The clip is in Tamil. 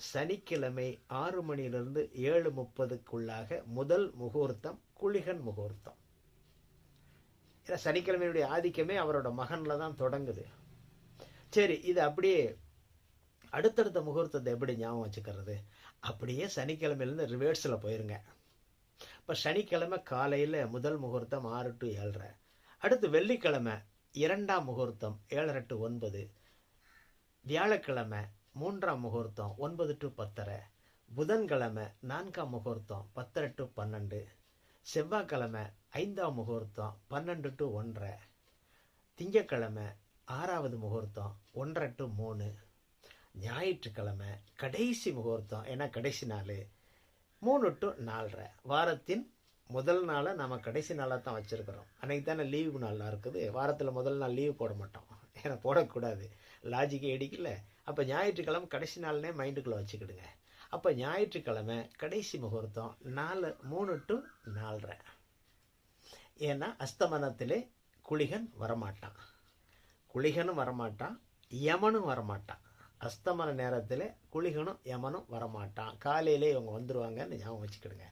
சனிக்கிழமை 6 மணியிலிருந்து 7:30க்குள்ளாக முதல் முகூர்த்தம் குளிகன் முகூர்த்தம். ஏன்னா சனிக்கிழமையுடைய ஆதிக்கமே அவரோட மகனில் தான் தொடங்குது. சரி, இது அப்படியே அடுத்தடுத்த முகூர்த்தத்தை எப்படி ஞாபகம் வச்சுக்கிறது? அப்படியே சனிக்கிழமையிலேருந்து ரிவர்ஸில் போயிருங்க. இப்போ சனிக்கிழமை காலையில் முதல் முகூர்த்தம் 6 to 7:30. அடுத்து வெள்ளிக்கிழமை 2ஆம் முகூர்த்தம் 7:30 to 9. வியாழக்கிழமை 3ஆம் முகூர்த்தம் 9 to 10:30. புதன்கிழமை 4ஆம் முகூர்த்தம் 10:30 to 12. செவ்வாய்க்கிழமை 5ஆம் முகூர்த்தம் 12 to 1:30. திங்கக்கிழமை 6வது முகூர்த்தம் 1:30 to 3. ஞாயிற்றுக்கிழமை கடைசி முகூர்த்தம், ஏன்னா கடைசி நாள் 3 to 4:30. வாரத்தின் முதல் நாளை நம்ம கடைசி நாளாக தான் வச்சுருக்கிறோம். அன்றைக்கி தானே லீவு நாளாக இருக்குது. வாரத்தில் முதல் நாள் லீவு போட மாட்டோம், ஏன்னா போடக்கூடாது, லாஜிக்கே இடிக்கல. அப்போ ஞாயிற்றுக்கிழமை கடைசி நாள்னே மைண்டுக்குள்ளே வச்சுக்கிடுங்க. அப்போ ஞாயிற்றுக்கிழமை கடைசி முகூர்த்தம் 3 to 4:30. ஏன்னா அஸ்தமனத்திலே குளிகன் வரமாட்டான், குளிகனும் வரமாட்டான், யமனும் வரமாட்டான். அஸ்தமன நேரத்தில் குளிகனும் யமனும் வரமாட்டான். காலையிலே இவங்க வந்துடுவாங்கன்னு ஞாபகம் வச்சுக்கிடுங்க.